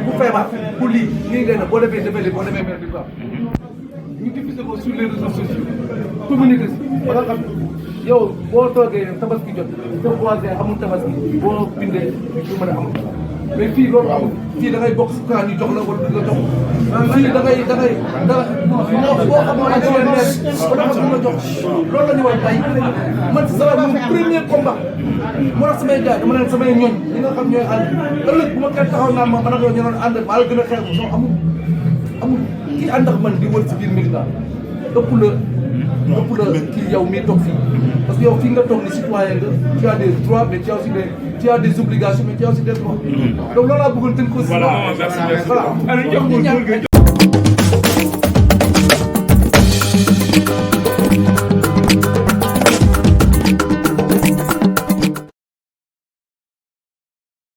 bu feebar bu lii nii ngay ne boo defee defee boo demee mel ni quoi ñu diffusé ko sur les réseaux sociaux communiqué si ba nga xam yow boo toogee tabaski jot te voisin amul tabaski boo bindee du mën a amul mais fii loolu amul fii da ngay bokk si kaa ñu jox la wala du la jox fii da ngay boo xamoon ne da ngay neex wala du la jox loolu la ñu war a bàyyi man sama mon premier combat moo tax samay gars dama leen samay ñooñ ñi nga xam ñooy ànd ëllëg bu ma kenn taxaw naan ma man ak yow ñu doon ànd maa la gën a xeex non amul kii ànd ak man di wër si biir Médina ëpp la kii yow mii toog fii parce que yow fii nga toog ni citoyen nga tu as des droits mais tu as des obligations mais tu as aussi des droits donc loolu laa bëggoon tënk ko si voilà